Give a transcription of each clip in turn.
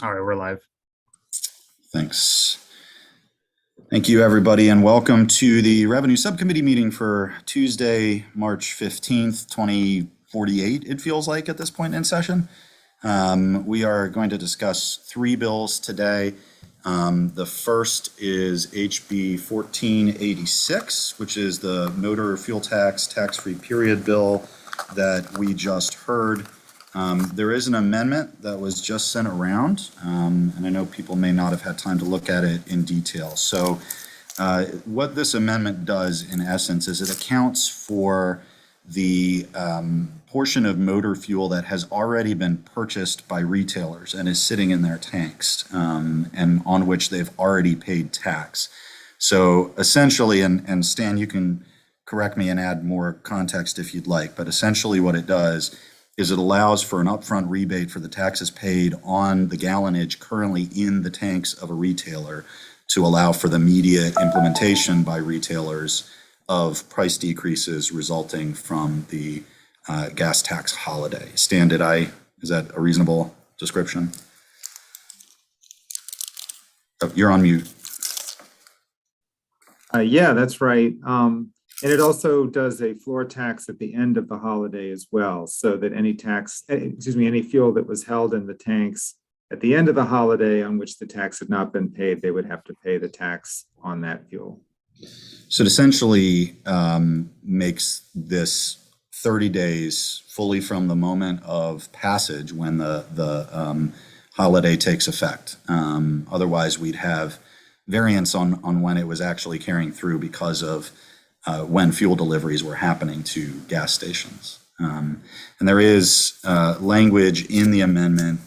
All right, we're live. Thanks. Thank you, everybody, and welcome to the Revenue Subcommittee meeting for Tuesday, March 15th, 2048, it feels like at this point in session. We are going to discuss three bills today. The first is HB 1486, which is the motor fuel tax-free period bill that we just heard. There is an amendment that was just sent around, and I know people may not have had time to look at it in detail. So what this amendment does, in essence, is it accounts for the portion of motor fuel that has already been purchased by retailers and is sitting in their tanks, and on which they've already paid tax. So essentially, and Stan, you can correct me and add more context if you'd like, but essentially what it does is it allows for an upfront rebate for the taxes paid on the gallonage currently in the tanks of a retailer to allow for the immediate implementation by retailers of price decreases resulting from the gas tax holiday. Stan, is that a reasonable description? Oh, you're on mute. Yeah, that's right. And it also does a floor tax at the end of the holiday as well, so that any fuel that was held in the tanks at the end of the holiday on which the tax had not been paid, they would have to pay the tax on that fuel. So it essentially makes this 30 days fully from the moment of passage when the holiday takes effect. Otherwise, we'd have variance on when it was actually carrying through because of when fuel deliveries were happening to gas stations. And there is language in the amendment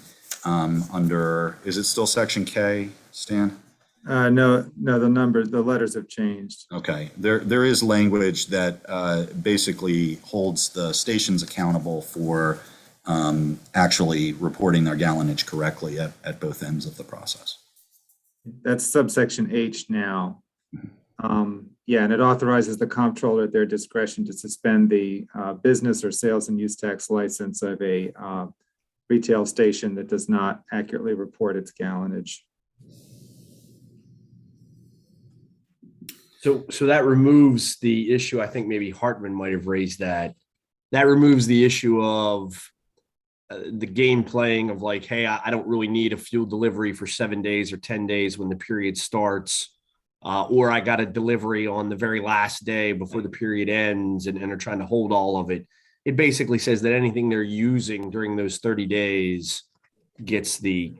under, is it still section K, Stan? No, the letters have changed. Okay, there is language that basically holds the stations accountable for actually reporting their gallonage correctly at both ends of the process. That's subsection H now. Yeah, and it authorizes the comptroller at their discretion to suspend the business or sales and use tax license of a retail station that does not accurately report its gallonage. So that removes the issue. I think maybe Hartman might have raised that. That removes the issue of the game playing of like, hey, I don't really need a fuel delivery for 7 days or 10 days when the period starts. Or I got a delivery on the very last day before the period ends and are trying to hold all of it. It basically says that anything they're using during those 30 days gets the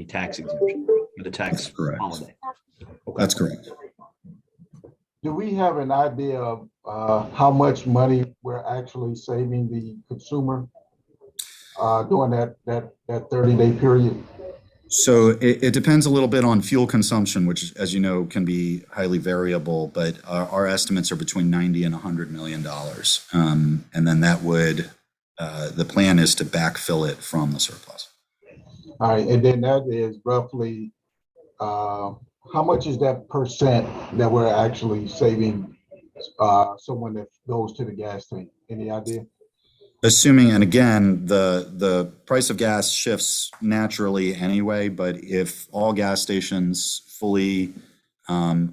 tax exemption or the tax holiday. Okay. That's correct. Do we have an idea of how much money we're actually saving the consumer during that 30-day period? So it depends a little bit on fuel consumption, which, as you know, can be highly variable, but our estimates are between $90 and $100 million. And then that would, the plan is to backfill it from the surplus. All right, and then that is roughly, how much is that percent that we're actually saving someone that goes to the gas tank? Any idea? Assuming, and again, the price of gas shifts naturally anyway, but if all gas stations fully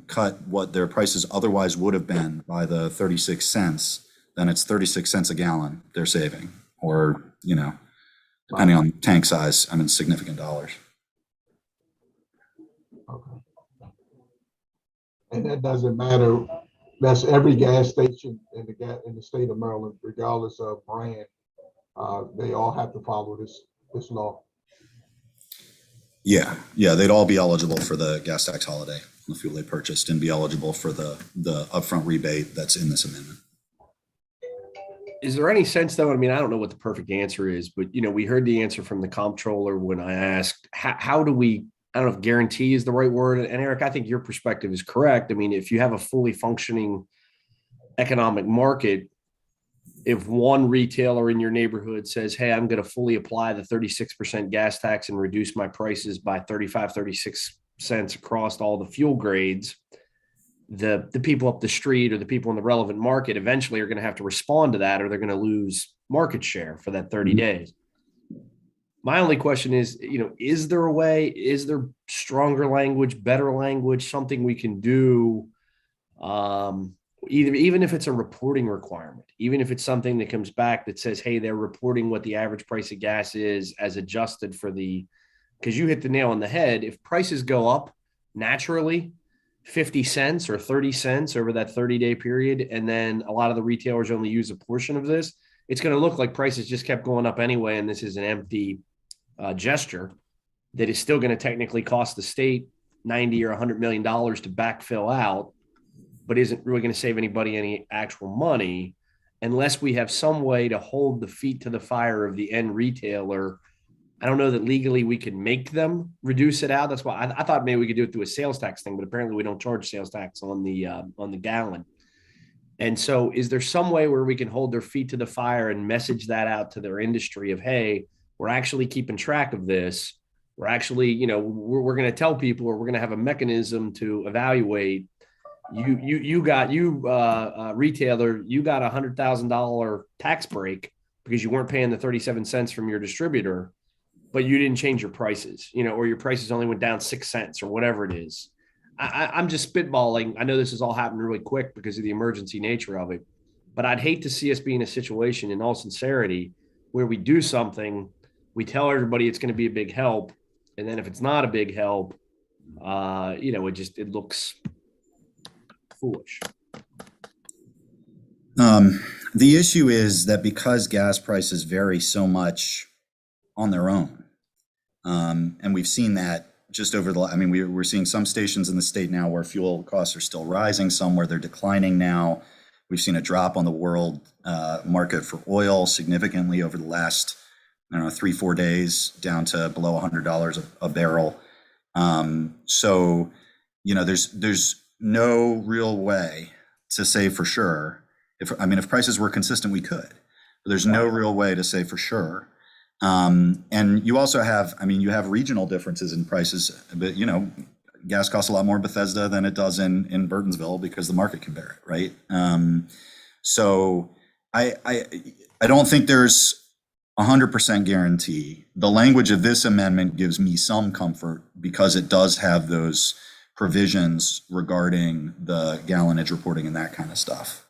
cut what their prices otherwise would have been by the 36 cents, then it's 36 cents a gallon they're saving, or, depending on tank size, significant dollars. Okay. And that doesn't matter. That's every gas station in the state of Maryland, regardless of brand. They all have to follow this law. Yeah, they'd all be eligible for the gas tax holiday on the fuel they purchased and be eligible for the upfront rebate that's in this amendment. Is there any sense, though? I don't know what the perfect answer is, but we heard the answer from the comptroller when I asked, how do we? I don't know if guarantee is the right word. And Eric, I think your perspective is correct. If you have a fully functioning economic market, if one retailer in your neighborhood says, hey, I'm going to fully apply the 36% gas tax and reduce my prices by 35, 36 cents across all the fuel grades, the people up the street or the people in the relevant market eventually are going to have to respond to that, or they're going to lose market share for that 30 days. My only question is, is there a way, is there stronger language, better language, something we can do? Even if it's a reporting requirement, even if it's something that comes back that says, hey, they're reporting what the average price of gas is as adjusted for because you hit the nail on the head. If prices go up naturally 50 cents or 30 cents over that 30-day period, and then a lot of the retailers only use a portion of this, it's going to look like prices just kept going up anyway. And this is an empty gesture that is still going to technically cost the state $90 or $100 million to backfill out, but isn't really going to save anybody any actual money unless we have some way to hold the feet to the fire of the end retailer. I don't know that legally we can make them reduce it out. That's why I thought maybe we could do it through a sales tax thing, but apparently we don't charge sales tax on the gallon. And so is there some way where we can hold their feet to the fire and message that out to their industry of, hey, we're actually keeping track of this. We're actually, we're going to tell people, or we're going to have a mechanism to evaluate. Retailer, you got $100,000 tax break because you weren't paying the 37 cents from your distributor, but you didn't change your prices, or your prices only went down 6 cents or whatever it is. I'm just spitballing. I know this has all happened really quick because of the emergency nature of it, but I'd hate to see us be in a situation, in all sincerity, where we do something, we tell everybody it's going to be a big help, and then if it's not a big help, it looks foolish. The issue is that because gas prices vary so much on their own, and we've seen that just over we're seeing some stations in the state now where fuel costs are still rising, some where they're declining now. We've seen a drop on the world market for oil significantly over the last, 3-4 days, down to below $100 a barrel. So, there's no real way to say for sure. If prices were consistent, we could. But there's no real way to say for sure. And you also have, you have regional differences in prices, but gas costs a lot more in Bethesda than it does in Burtonsville because the market can bear it, right? So I don't think there's 100% guarantee. The language of this amendment gives me some comfort because it does have those provisions regarding the gallonage reporting and that kind of stuff.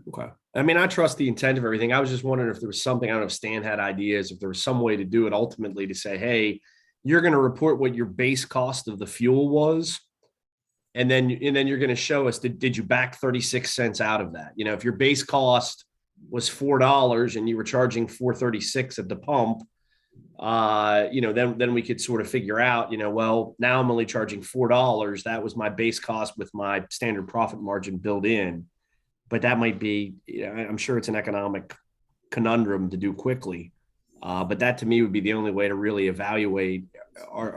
Okay. I trust the intent of everything. I was just wondering if there was something, I don't know if Stan had ideas, if there was some way to do it ultimately to say, hey, you're going to report what your base cost of the fuel was. And then you're going to show us, did you back 36 cents out of that? If your base cost was $4 and you were charging $4.36 at the pump, then we could sort of figure out, well, now I'm only charging $4. That was my base cost with my standard profit margin built in. But that might be, I'm sure it's an economic conundrum to do quickly. But that to me would be the only way to really evaluate,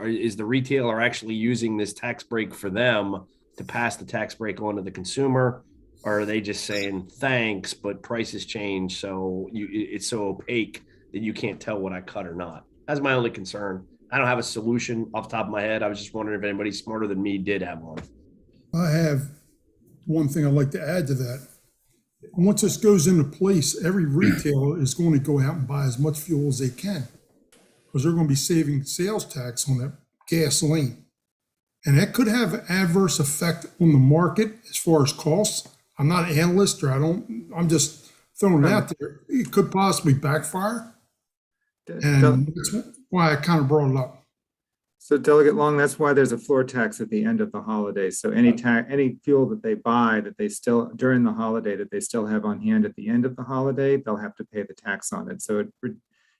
is the retailer actually using this tax break for them to pass the tax break on to the consumer? Or are they just saying thanks, but prices change, so it's so opaque that you can't tell what I cut or not? That's my only concern. I don't have a solution off the top of my head. I was just wondering if anybody smarter than me did have one. I have one thing I'd like to add to that. Once this goes into place, every retailer is going to go out and buy as much fuel as they can because they're going to be saving sales tax on that gasoline. And that could have an adverse effect on the market as far as costs. I'm not an analyst, I'm just throwing it out there. It could possibly backfire. And that's why I kind of brought it up. So Delegate Long, that's why there's a floor tax at the end of the holiday. So any fuel that they buy that they still during the holiday that they still have on hand at the end of the holiday, they'll have to pay the tax on it. So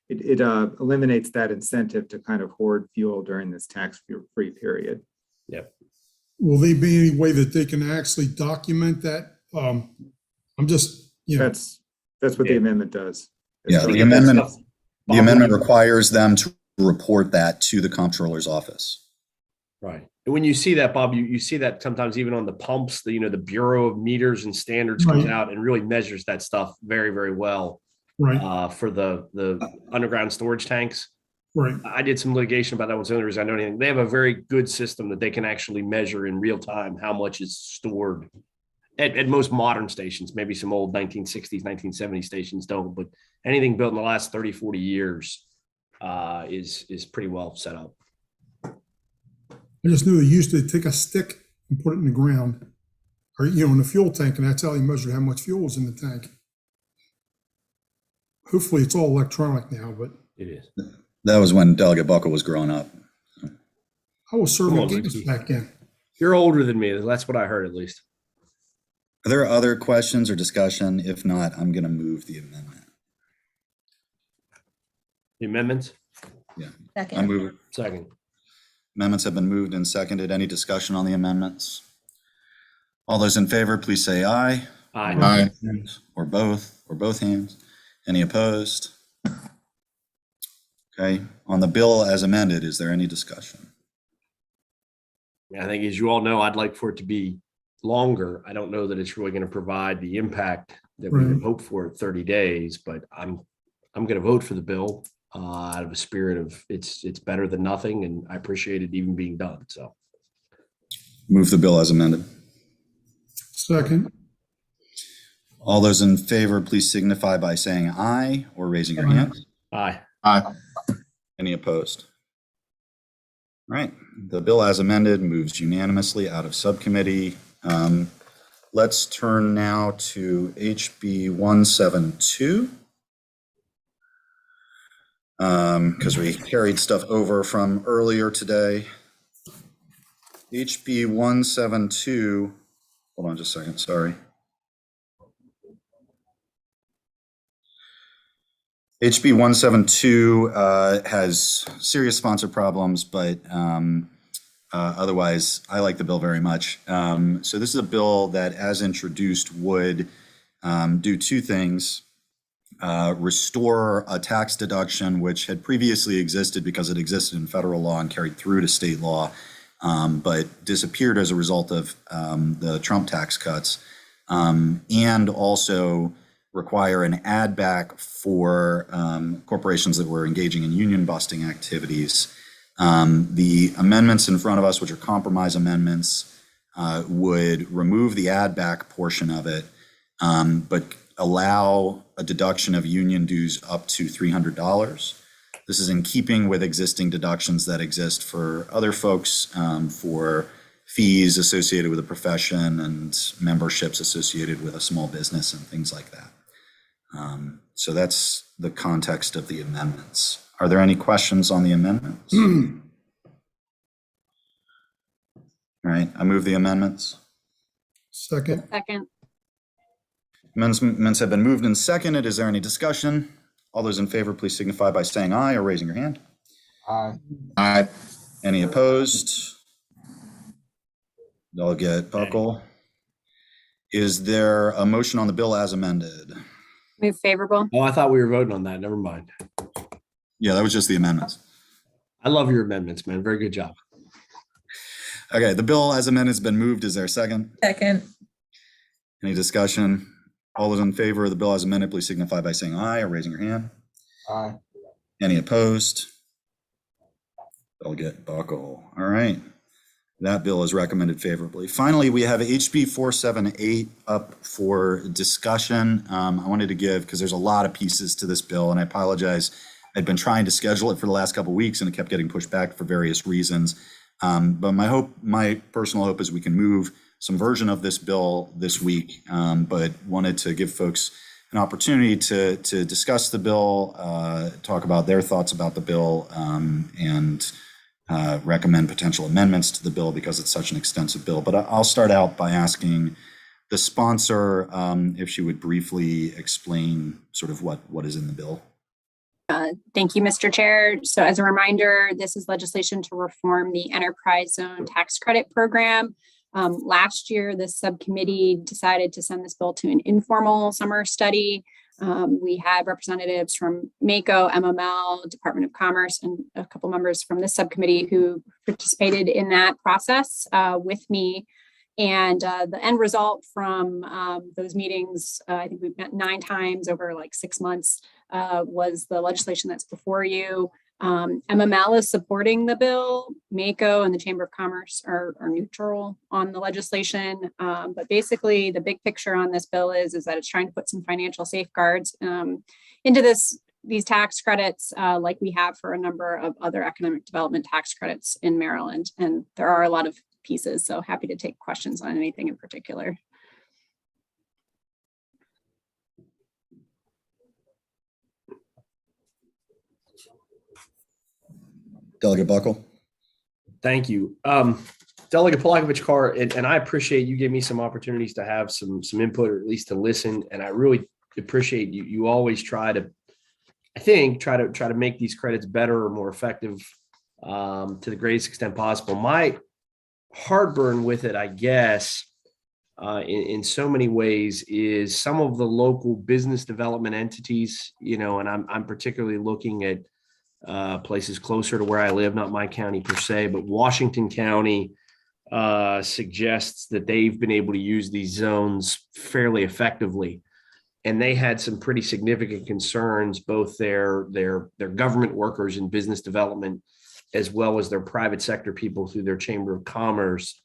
it eliminates that incentive to kind of hoard fuel during this tax-free period. Yep. Will there be any way that they can actually document that? I'm just, That's what the amendment does. Yeah, the amendment requires them to report that to the comptroller's office. Right. And when you see that, Bob, you see that sometimes even on the pumps, the Bureau of Meters and Standards comes out and really measures that stuff very, very well. Right. For the underground storage tanks. Right. I did some litigation about that. Was the only reason I know anything. They have a very good system that they can actually measure in real time how much is stored at most modern stations. Maybe some old 1960s, 1970s stations don't, but anything built in the last 30, 40 years, is pretty well set up. I just knew they used to take a stick and put it in the ground, or, in the fuel tank, and that's how they measured how much fuel was in the tank. Hopefully it's all electronic now, but It is. That was when Delegate Buckle was growing up. I was serving Come on, games Ricky. back then. You're older than me. That's what I heard, at least. Are there other questions or discussion? If not, I'm going to move the amendment. The amendments? I Second. move it. Second. Amendments have been moved and seconded. Any discussion on the amendments? All those in favor, please say aye. Aye. Or both hands. Any opposed? Okay, on the bill as amended, is there any discussion? I think, as you all know, I'd like for it to be longer. I don't know that it's really going to provide the impact that we would Right. hope for at 30 days, but I'm going to vote for the bill out of a spirit of it's better than nothing, and I appreciate it even being done. So Move the bill as amended. Second. All those in favor, please signify by saying aye or raising your Aye. hand. aye. Any opposed? All right, the bill as amended moves unanimously out of subcommittee. Let's turn now to HB 172. Because we carried stuff over from earlier today. HB 172, hold on just a second, sorry. HB 172 has serious sponsor problems, but otherwise, I like the bill very much. So this is a bill that, as introduced, would do two things. Restore a tax deduction which had previously existed because it existed in federal law and carried through to state law, but disappeared as a result of the Trump tax cuts, and also require an add back for corporations that were engaging in union busting activities. The amendments in front of us, which are compromise amendments, would remove the add back portion of it, but allow a deduction of union dues up to $300. This is in keeping with existing deductions that exist for other folks, for fees associated with a profession and memberships associated with a small business and things like that. So that's the context of the amendments. Are there any questions on the amendments? All right, I move the amendments. Second. Second. Amendments have been moved and seconded. Is there any discussion? All those in favor, please signify by saying aye or raising your hand. Aye. Any opposed? Delegate Buckle. Is there a motion on the bill as amended? Move favorable. Oh, I thought we were voting on that. Never mind. Yeah, that was just the amendments. I love your amendments, man. Very good job. Okay, the bill as amended has been moved. Is there a second? Second. Any discussion? All those in favor of the bill as amended, please signify by saying aye or raising your hand. Aye. Any opposed? Delegate Buckle. All right. That bill is recommended favorably. Finally, we have HB 478 up for discussion. I wanted to give, because there's a lot of pieces to this bill, and I apologize. I'd been trying to schedule it for the last couple of weeks, and it kept getting pushed back for various reasons. But my personal hope is we can move some version of this bill this week, but wanted to give folks an opportunity to discuss the bill, talk about their thoughts about the bill, and recommend potential amendments to the bill because it's such an extensive bill. But I'll start out by asking the sponsor if she would briefly explain sort of what is in the bill. Thank you, Mr. Chair. So as a reminder, this is legislation to reform the enterprise zone tax credit program. Last year, this subcommittee decided to send this bill to an informal summer study. We had representatives from MACO, MML, Department of Commerce, and a couple members from this subcommittee who participated in that process with me. And the end result from those meetings, I think we've met 9 times over like 6 months, was the legislation that's before you. MML is supporting the bill. MACO and the Chamber of Commerce are neutral on the legislation. But basically, the big picture on this bill is that it's trying to put some financial safeguards into this these tax credits like we have for a number of other economic development tax credits in Maryland. And there are a lot of pieces, so happy to take questions on anything in particular. Delegate Buckle. Thank you. Delegate Polakovich-Carr, and I appreciate you giving me some opportunities to have some input, or at least to listen. And I really appreciate you. You always try to make these credits better or more effective to the greatest extent possible. My heartburn with it, I guess, in so many ways, is some of the local business development entities, and I'm particularly looking at places closer to where I live, not my county per se, but Washington County suggests that they've been able to use these zones fairly effectively. And they had some pretty significant concerns, both their government workers in business development, as well as their private sector people through their Chamber of Commerce.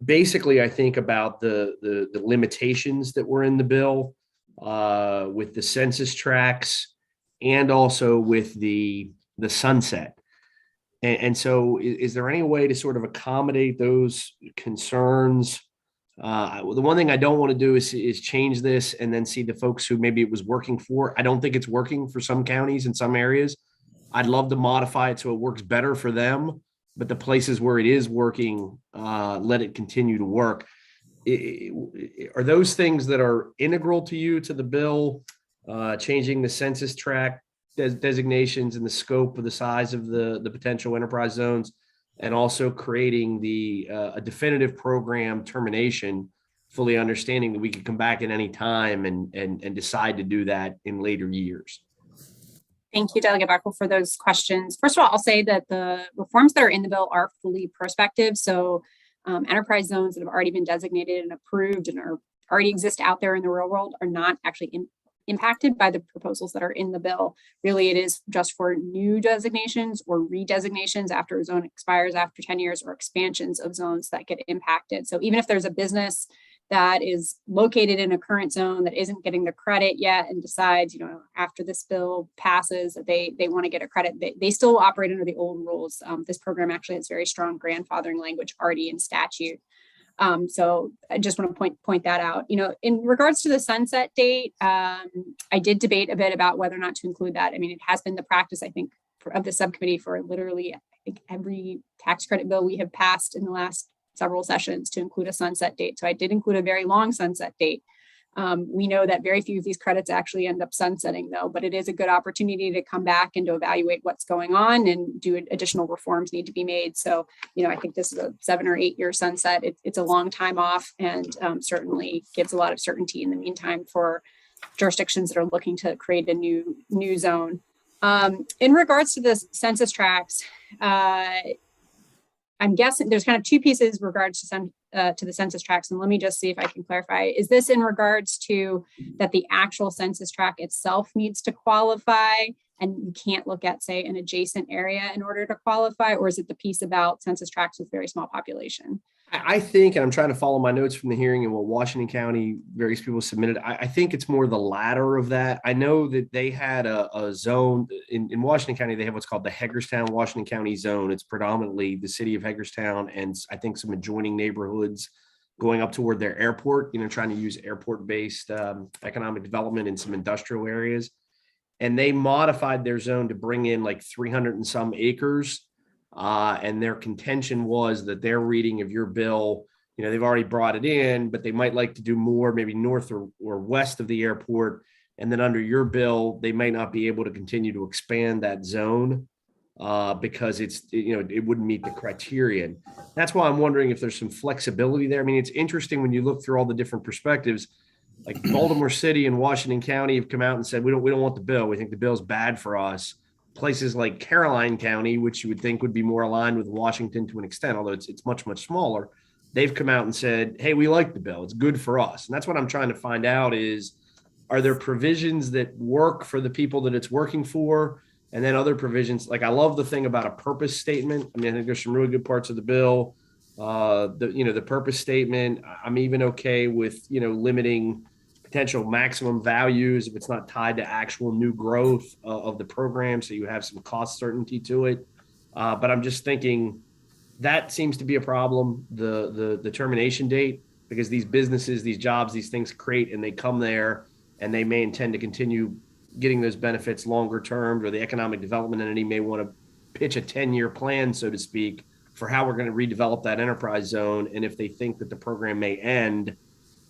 Basically, I think about the limitations that were in the bill with the census tracts, and also with the sunset. And so is there any way to sort of accommodate those concerns? The one thing I don't want to do is change this and then see the folks who maybe it was working for. I don't think it's working for some counties in some areas. I'd love to modify it so it works better for them, but the places where it is working, let it continue to work. Are those things that are integral to you, to the bill, changing the census tract designations and the scope of the size of the potential enterprise zones, and also creating a definitive program termination, fully understanding that we could come back at any time and decide to do that in later years? Thank you, Delegate Buckle, for those questions. First of all, I'll say that the reforms that are in the bill are fully prospective. So enterprise zones that have already been designated and approved and already exist out there in the real world are not actually impacted by the proposals that are in the bill. Really, it is just for new designations or redesignations after a zone expires after 10 years, or expansions of zones that get impacted. So even if there's a business that is located in a current zone that isn't getting the credit yet and decides, after this bill passes, that they want to get a credit, they still operate under the old rules. This program actually has very strong grandfathering language already in statute. So I just want to point that out. In regards to the sunset date, I did debate a bit about whether or not to include that. I mean, it has been the practice, I think, of the subcommittee for literally, I think, every tax credit bill we have passed in the last several sessions to include a sunset date. So I did include a very long sunset date. We know that very few of these credits actually end up sunsetting, though, but it is a good opportunity to come back and to evaluate what's going on and do additional reforms need to be made. So, I think this is a 7 or 8 year sunset. It's a long time off, and certainly gives a lot of certainty in the meantime for jurisdictions that are looking to create a new zone. In regards to the census tracts, I'm guessing there's kind of two pieces in regards to the census tracts, and let me just see if I can clarify. Is this in regards to that the actual census tract itself needs to qualify, and you can't look at, say, an adjacent area in order to qualify, or is it the piece about census tracts with very small population? I think, and I'm trying to follow my notes from the hearing and what Washington County, various people submitted. I think it's more the latter of that. I know that they had a zone in Washington County. They have what's called the Hagerstown, Washington County zone. It's predominantly the city of Hagerstown and I think some adjoining neighborhoods going up toward their airport, trying to use airport-based economic development in some industrial areas. And they modified their zone to bring in like 300 and some acres. And their contention was that their reading of your bill, they've already brought it in, but they might like to do more, maybe north or west of the airport. And then under your bill, they might not be able to continue to expand that zone because it wouldn't meet the criterion. That's why I'm wondering if there's some flexibility there. I mean, it's interesting when you look through all the different perspectives. Like Baltimore City and Washington County have come out and said, we don't want the bill. We think the bill's bad for us. Places like Caroline County, which you would think would be more aligned with Washington to an extent, although it's much, much smaller, they've come out and said, hey, we like the bill. It's good for us. And that's what I'm trying to find out is, are there provisions that work for the people that it's working for? And then other provisions, like I love the thing about a purpose statement. I mean, I think there's some really good parts of the bill. The purpose statement, I'm even okay with, limiting potential maximum values if it's not tied to actual new growth of the program, so you have some cost certainty to it. But I'm just thinking that seems to be a problem, the termination date, because these businesses, these jobs, these things create and they come there and they may intend to continue getting those benefits longer term, or the economic development entity may want to pitch a 10-year plan, so to speak, for how we're going to redevelop that enterprise zone. And if they think that the program may end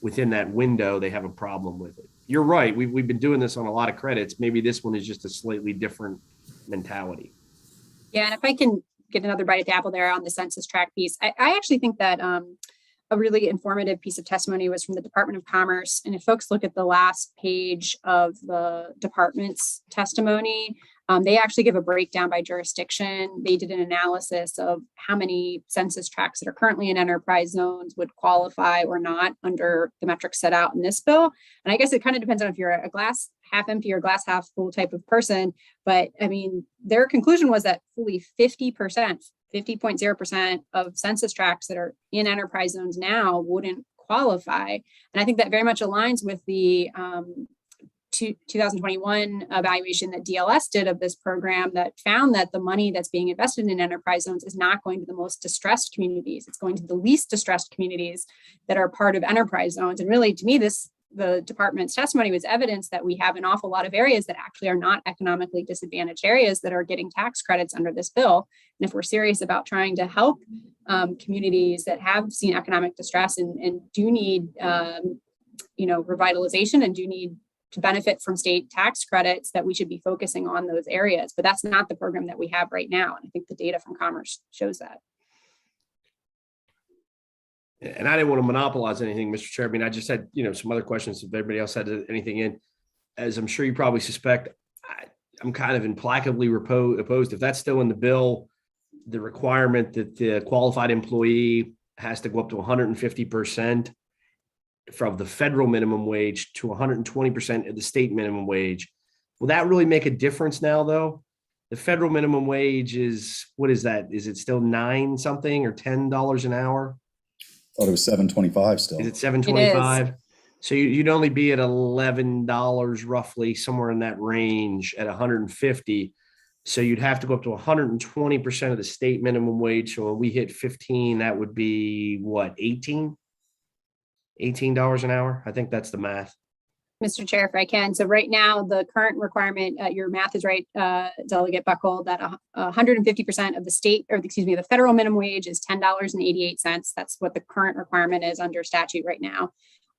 within that window, they have a problem with it. You're right. We've been doing this on a lot of credits. Maybe this one is just a slightly different mentality. Yeah, and if I can get another bite at the apple there on the census tract piece, I actually think that a really informative piece of testimony was from the Department of Commerce. And if folks look at the last page of the department's testimony, they actually give a breakdown by jurisdiction. They did an analysis of how many census tracts that are currently in enterprise zones would qualify or not under the metrics set out in this bill. And I guess it kind of depends on if you're a glass half empty or glass half full type of person. But I mean, their conclusion was that fully 50.0% of census tracts that are in enterprise zones now wouldn't qualify. And I think that very much aligns with the 2021 evaluation that DLS did of this program that found that the money that's being invested in enterprise zones is not going to the most distressed communities. It's going to the least distressed communities that are part of enterprise zones. And really, to me, the department's testimony was evidence that we have an awful lot of areas that actually are not economically disadvantaged areas that are getting tax credits under this bill. And if we're serious about trying to help communities that have seen economic distress and do need, revitalization and do need to benefit from state tax credits, that we should be focusing on those areas. But that's not the program that we have right now. And I think the data from Commerce shows that. And I didn't want to monopolize anything, Mr. Chair. I mean, I just had, some other questions. If everybody else had anything in, as I'm sure you probably suspect, I'm kind of implacably opposed. If that's still in the bill, the requirement that the qualified employee has to go up to 150% from the federal minimum wage to 120% of the state minimum wage. Will that really make a difference now, though? The federal minimum wage is, what is that? Is it still $9 something or $10 an hour? Thought it was $7.25 still. Is it $7.25? So you'd only be at $11 roughly, somewhere in that range at 150. So you'd have to go up to 120% of the state minimum wage. So when we hit 15, that would be what, $18 an hour? I think that's the math. Mr. Chair, if I can. So right now, the current requirement, your math is right, Delegate Buckle, that 150% of the federal minimum wage is $10.88. That's what the current requirement is under statute right now.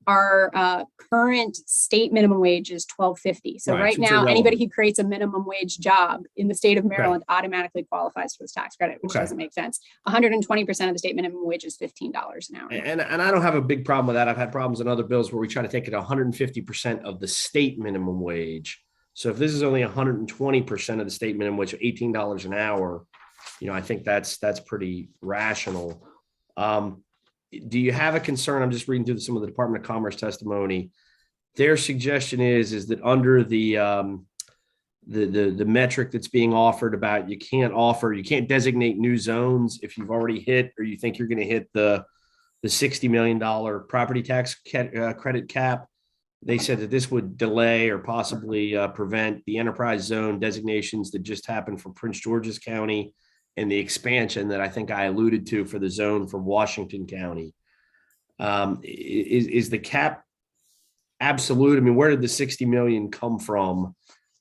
Our current state minimum wage is $12.50. So right now, anybody who creates a minimum wage job in the state of Maryland automatically qualifies for this tax credit, which doesn't make sense. 120% of the state minimum wage is $15 an hour. And I don't have a big problem with that. I've had problems in other bills where we try to take it 150% of the state minimum wage. So if this is only 120% of the state minimum wage, $18 an hour, I think that's pretty rational. Do you have a concern? I'm just reading through some of the Department of Commerce testimony. Their suggestion is that under the metric that's being offered about you can't designate new zones if you've already hit, or you think you're going to hit the $60 million property tax credit cap. They said that this would delay or possibly prevent the enterprise zone designations that just happened for Prince George's County and the expansion that I think I alluded to for the zone for Washington County. Is the cap absolute? I mean, where did the 60 million come from?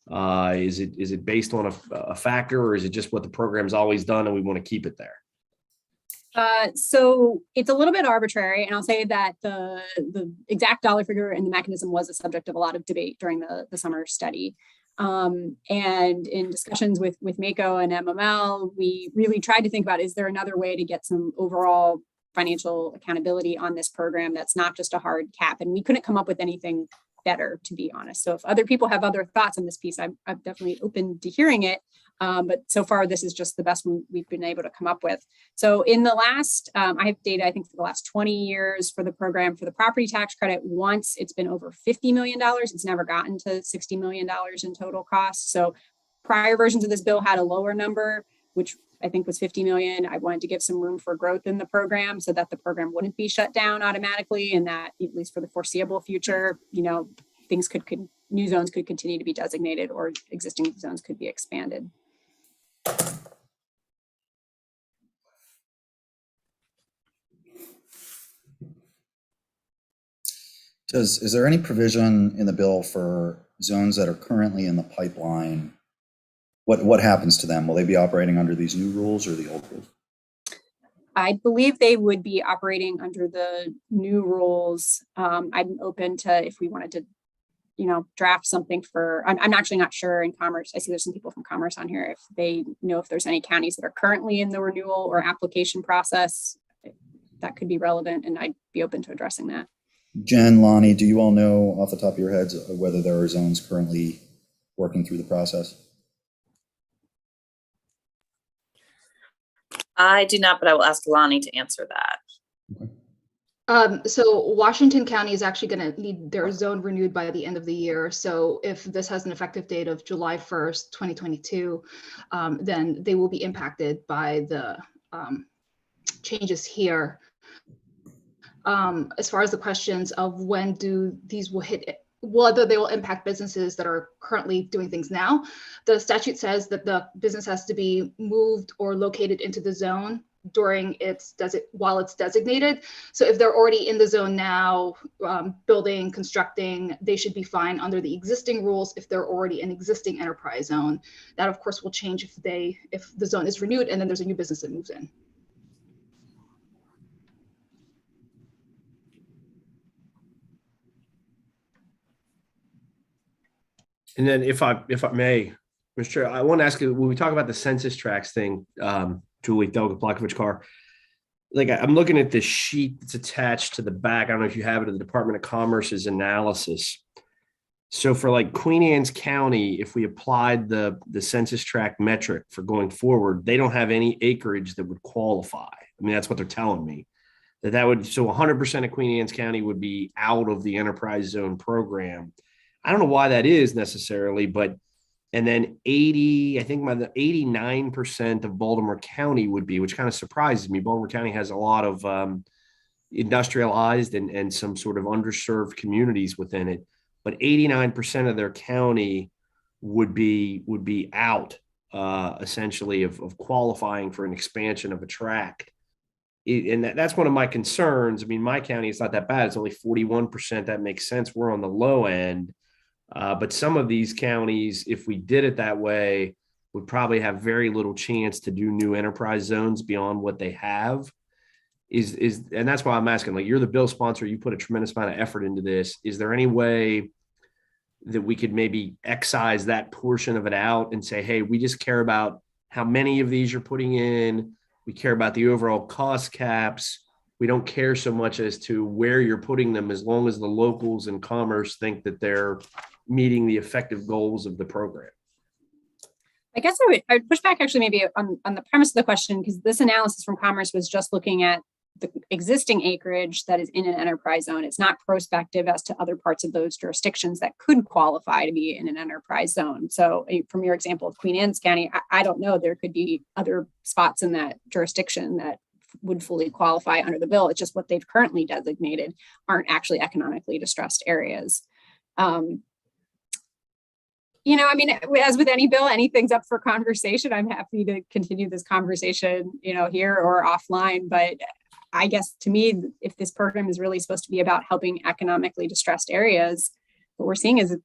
Is it based on a factor, or is it just what the program's always done and we want to keep it there? So it's a little bit arbitrary, and I'll say that the exact dollar figure and the mechanism was a subject of a lot of debate during the summer study. And in discussions with MACO and MML, we really tried to think about, is there another way to get some overall financial accountability on this program that's not just a hard cap? And we couldn't come up with anything better, to be honest. So if other people have other thoughts on this piece, I'm definitely open to hearing it. But so far, this is just the best one we've been able to come up with. So in the last, I have data, I think for the last 20 years for the program, for the property tax credit, once it's been over $50 million, it's never gotten to $60 million in total costs. So prior versions of this bill had a lower number, which I think was 50 million. I wanted to give some room for growth in the program so that the program wouldn't be shut down automatically, and that at least for the foreseeable future, things new zones could continue to be designated or existing zones could be expanded. Is there any provision in the bill for zones that are currently in the pipeline? What happens to them? Will they be operating under these new rules or the old rules? I believe they would be operating under the new rules. I'm open to if we wanted to, draft something for, I'm actually not sure in Commerce. I see there's some people from Commerce on here. If they know if there's any counties that are currently in the renewal or application process, that could be relevant, and I'd be open to addressing that. Jen, Lonnie, do you all know off the top of your heads whether there are zones currently working through the process? I do not, but I will ask Lonnie to answer that. Okay. So Washington County is actually going to need their zone renewed by the end of the year. So if this has an effective date of July 1st, 2022, then they will be impacted by the changes here. As far as the questions of when these will hit, whether they will impact businesses that are currently doing things now, the statute says that the business has to be moved or located into the zone during while it's designated. So if they're already in the zone now, building, constructing, they should be fine under the existing rules if they're already an existing enterprise zone. That of course will change if the zone is renewed and then there's a new business that moves in. And then if I may, Mr. Chair, I want to ask you, when we talk about the census tracts thing, Julie Delga-Plakovich-Carr, like I'm looking at this sheet that's attached to the back. I don't know if you have it, of the Department of Commerce's analysis. So for like Queen Anne's County, if we applied the census tract metric for going forward, they don't have any acreage that would qualify. I mean, that's what they're telling me. So 100% of Queen Anne's County would be out of the enterprise zone program. I don't know why that is necessarily, and then 89% of Baltimore County would be, which kind of surprises me. Baltimore County has a lot of industrialized and some sort of underserved communities within it, but 89% of their county would be out essentially of qualifying for an expansion of a tract. And that's one of my concerns. I mean, my county is not that bad. It's only 41%. That makes sense. We're on the low end. But some of these counties, if we did it that way, would probably have very little chance to do new enterprise zones beyond what they have. And that's why I'm asking, like, you're the bill sponsor, you put a tremendous amount of effort into this. Is there any way that we could maybe excise that portion of it out and say, hey, we just care about how many of these you're putting in. We care about the overall cost caps. We don't care so much as to where you're putting them, as long as the locals and Commerce think that they're meeting the effective goals of the program. I guess I would push back actually maybe on the premise of the question, because this analysis from Commerce was just looking at the existing acreage that is in an enterprise zone. It's not prospective as to other parts of those jurisdictions that could qualify to be in an enterprise zone. So from your example of Queen Anne's County, I don't know, there could be other spots in that jurisdiction that would fully qualify under the bill. It's just what they've currently designated aren't actually economically distressed areas. I mean, as with any bill, anything's up for conversation. I'm happy to continue this conversation, here or offline. But I guess to me, if this program is really supposed to be about helping economically distressed areas, what we're seeing is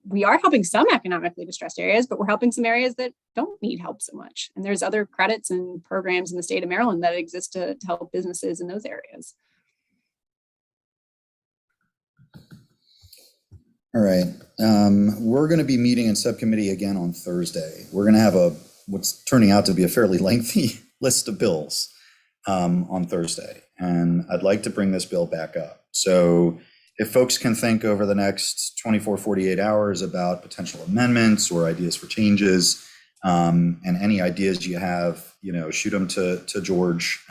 we are helping some economically distressed areas, but we're helping some areas that don't need help so much. And there's other credits and programs in the state of Maryland that exist to help businesses in those areas. All right. We're going to be meeting in subcommittee again on Thursday. We're going to have what's turning out to be a fairly lengthy list of bills on Thursday. And I'd like to bring this bill back up. So if folks can think over the next 24, 48 hours about potential amendments or ideas for changes, and any ideas you have, shoot them to George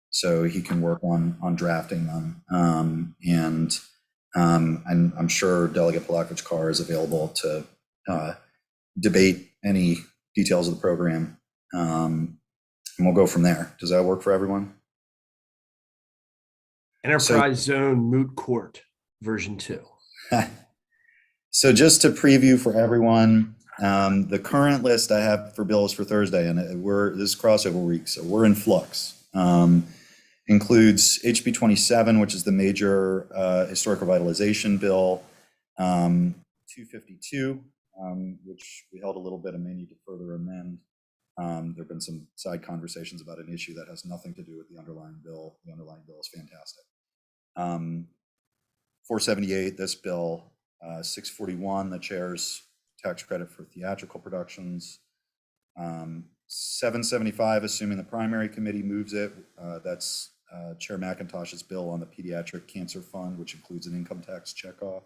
so he can work on drafting them. And I'm sure Delegate Polakovich-Carr is available to debate any details of the program And we'll go from there. Does that work for everyone? Enterprise Zone Moot Court version 2. So just to preview for everyone, the current list I have for bills for Thursday, and this is crossover week, so we're in flux. Includes HB 27, which is the major historic revitalization bill, 252, which we held a little bit and may need to further amend. There have been some side conversations about an issue that has nothing to do with the underlying bill. The underlying bill is fantastic. 478, this bill. 641, the chair's tax credit for theatrical productions. 775, assuming the primary committee moves it, that's Chair McIntosh's bill on the Pediatric Cancer Fund, which includes an income tax checkoff.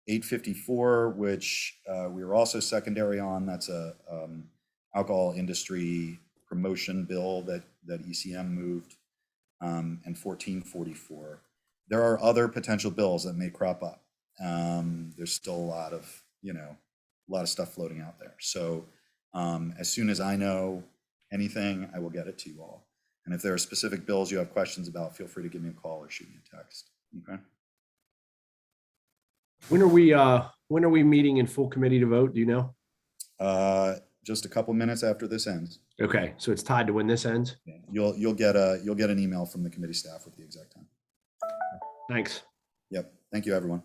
854, which we were also secondary on, that's a alcohol industry promotion bill that ECM moved, and 1444. There are other potential bills that may crop up. There's still a lot of stuff floating out there. So as soon as I know anything, I will get it to you all. And if there are specific bills you have questions about, feel free to give me a call or shoot me a text. Okay. When are we meeting in full committee to vote? Do you know? Just a couple minutes after this ends. Okay, so it's tied to when this ends. Yeah, you'll get an email from the committee staff with the exact time. Thanks. Yep. Thank you, everyone.